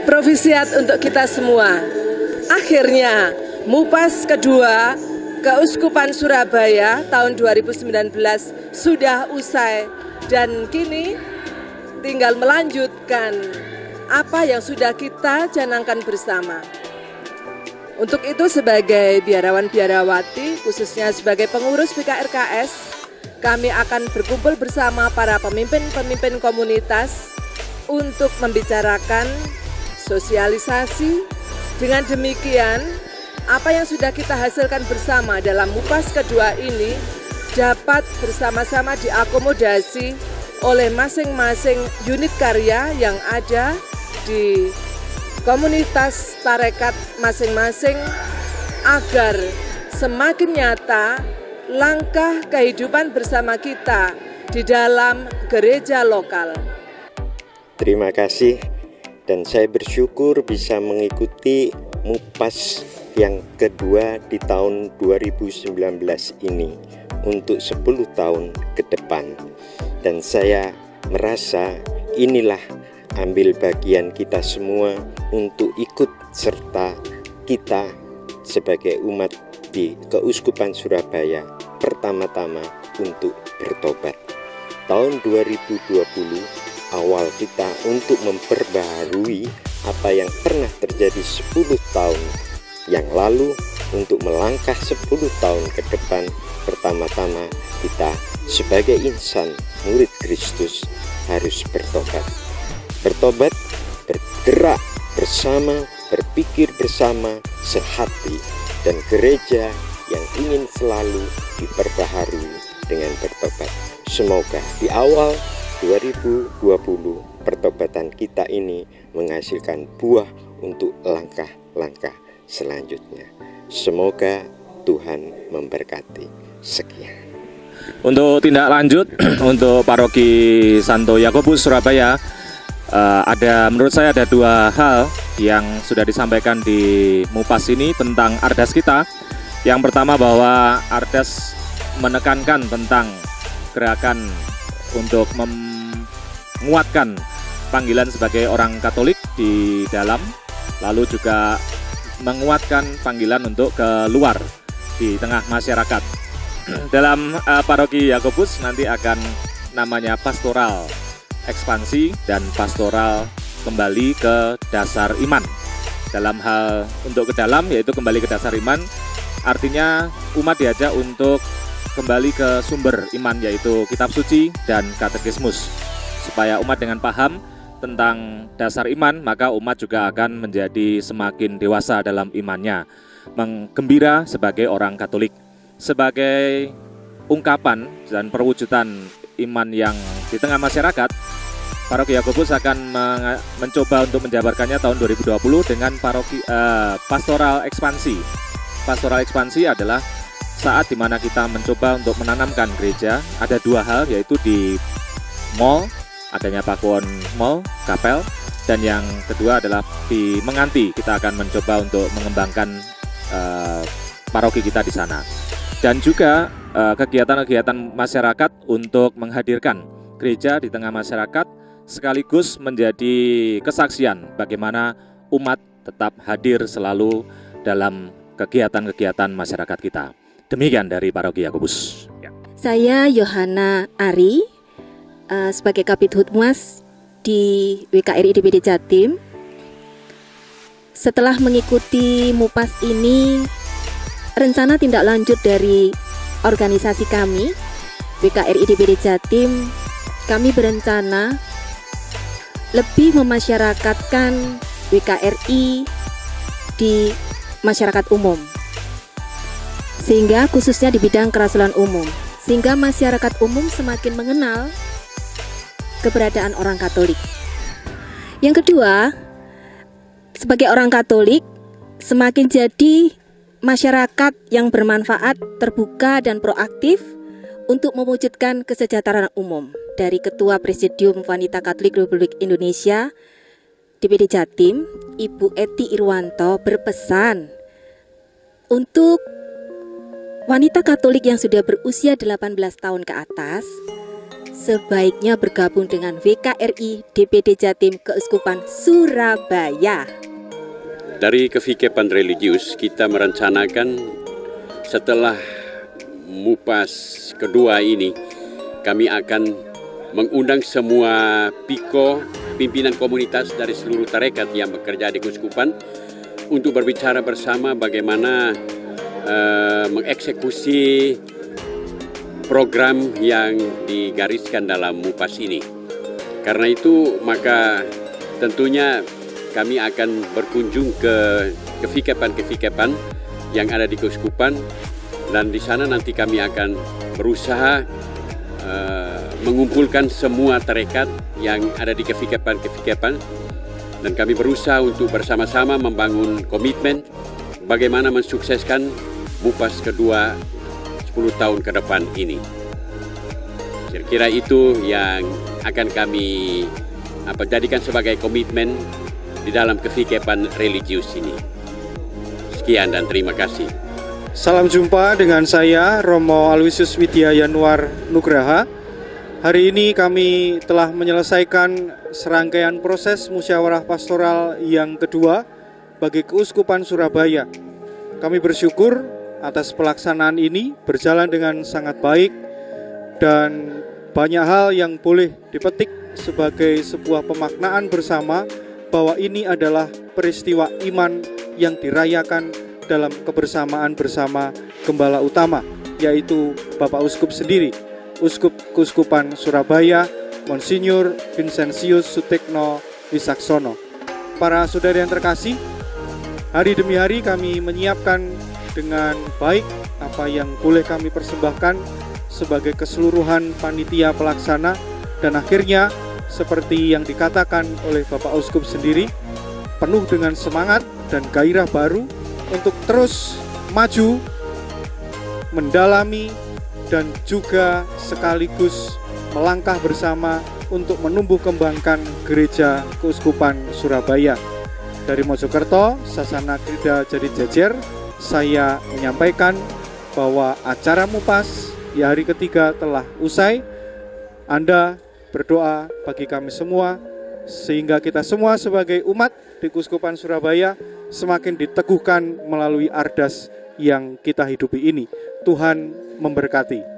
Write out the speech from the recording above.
Provisiat untuk kita semua. Akhirnya MUPAS kedua Keuskupan Surabaya tahun 2019 sudah usai dan kini tinggal melanjutkan apa yang sudah kita canangkan bersama. Untuk itu sebagai biarawan-biarawati, khususnya sebagai pengurus BKRKS, kami akan berkumpul bersama para pemimpin-pemimpin komunitas untuk membicarakan sosialisasi. Dengan demikian, apa yang sudah kita hasilkan bersama dalam MUPAS kedua ini dapat bersama-sama diakomodasi oleh masing-masing unit karya yang ada di komunitas tarekat masing-masing agar semakin nyata langkah kehidupan bersama kita di dalam gereja lokal. Terima kasih. Dan saya bersyukur bisa mengikuti MUPAS yang kedua di tahun 2019 ini untuk 10 tahun ke depan. Dan saya merasa inilah ambil bagian kita semua untuk ikut serta kita sebagai umat di Keuskupan Surabaya pertama-tama untuk bertobat. Tahun 2020 awal kita untuk memperbaharui apa yang pernah terjadi 10 tahun yang lalu untuk melangkah 10 tahun ke depan. Pertama-tama kita sebagai insan murid Kristus harus bertobat. Bertobat, bergerak bersama, berpikir bersama, sehati, dan gereja yang ingin selalu diperbaharui dengan bertobat. Semoga di awal 2020 pertobatan kita ini menghasilkan buah untuk langkah-langkah selanjutnya. Semoga Tuhan memberkati. Sekian. Untuk tindak lanjut untuk Paroki Santo Yakobus Surabaya, menurut saya ada dua hal yang sudah disampaikan di MUPAS ini tentang Ardas kita. Yang pertama bahwa Ardas menekankan tentang gerakan untuk menguatkan panggilan sebagai orang Katolik di dalam, lalu juga menguatkan panggilan untuk keluar di tengah masyarakat. Dalam Paroki Yakobus nanti akan namanya pastoral ekspansi dan pastoral kembali ke dasar iman. Dalam hal untuk ke dalam yaitu kembali ke dasar iman, artinya umat diajak untuk kembali ke sumber iman yaitu kitab suci dan katekismus. Supaya umat dengan paham tentang dasar iman, maka umat juga akan menjadi semakin dewasa dalam imannya, menggembira sebagai orang Katolik. Sebagai ungkapan dan perwujudan iman yang di tengah masyarakat, Paroki Yakobus akan mencoba untuk menjabarkannya tahun 2020 dengan pastoral ekspansi. Pastoral ekspansi adalah saat dimana kita mencoba untuk menanamkan gereja. Ada dua hal, yaitu di mall, adanya pakuan mall, kapel, dan yang kedua adalah di Menganti. Kita akan mencoba untuk mengembangkan paroki kita di sana. Dan juga kegiatan-kegiatan masyarakat untuk menghadirkan gereja di tengah masyarakat sekaligus menjadi kesaksian bagaimana umat tetap hadir selalu dalam kegiatan-kegiatan masyarakat kita. Demikian dari Paroki Yakobus. Saya Yohana Ari, sebagai Kabid Hutmas di WKRI DPD Jatim. Setelah mengikuti MUPAS ini, rencana tindak lanjut dari organisasi kami, WKRI DPD Jatim, kami berencana lebih memasyarakatkan WKRI di masyarakat umum, sehingga khususnya di bidang kerasulan umum, sehingga masyarakat umum semakin mengenal keberadaan orang Katolik. Yang kedua, sebagai orang Katolik semakin jadi masyarakat yang bermanfaat, terbuka dan proaktif untuk mewujudkan kesejahteraan umum. Dari Ketua Presidium Wanita Katolik Republik Indonesia DPD Jatim, Ibu Eti Irwanto berpesan untuk wanita Katolik yang sudah berusia 18 tahun ke atas sebaiknya bergabung dengan WKRI DPD Jatim Keuskupan Surabaya. Dari Kevikepan Religius kita merencanakan setelah MUPAS kedua ini kami akan mengundang semua PIKO, pimpinan komunitas dari seluruh tarekat yang bekerja di Keuskupan untuk berbicara bersama bagaimana mengeksekusi program yang digariskan dalam MUPAS ini. Karena itu maka tentunya kami akan berkunjung ke kevikepan-kevikepan yang ada di Keuskupan, dan di sana nanti kami akan berusaha mengumpulkan semua tarekat yang ada di kevikepan-kevikepan, dan kami berusaha untuk bersama-sama membangun komitmen bagaimana mensukseskan MUPAS kedua 10 tahun ke depan ini. Kira-kira itu yang akan kami jadikan sebagai komitmen di dalam kevikepan religius ini. Sekian dan terima kasih. Salam jumpa dengan saya Romo Aloysius Widya Yanuar Nugraha. Hari ini kami telah menyelesaikan serangkaian proses musyawarah pastoral yang kedua bagi Keuskupan Surabaya. Kami bersyukur atas pelaksanaan ini berjalan dengan sangat baik dan banyak hal yang boleh dipetik sebagai sebuah pemaknaan bersama bahwa ini adalah peristiwa iman yang dirayakan dalam kebersamaan bersama Gembala Utama, yaitu Bapak Uskup sendiri, Uskup Keuskupan Surabaya, Monsinyur Vincentius Sutekno Wisaksono. Para saudara yang terkasih, hari demi hari kami menyiapkan dengan baik apa yang boleh kami persembahkan sebagai keseluruhan panitia pelaksana, dan akhirnya seperti yang dikatakan oleh Bapak Uskup sendiri, penuh dengan semangat dan gairah baru untuk terus maju, mendalami, dan juga sekaligus melangkah bersama untuk menumbuh kembangkan Gereja Keuskupan Surabaya. Dari Mojokerto, Sasana Krida Jadi Jejer, saya menyampaikan bahwa acara MUPAS di hari ketiga telah usai. Anda berdoa bagi kami semua, sehingga kita semua sebagai umat di Keuskupan Surabaya semakin diteguhkan melalui ardas yang kita hidupi ini. Tuhan memberkati.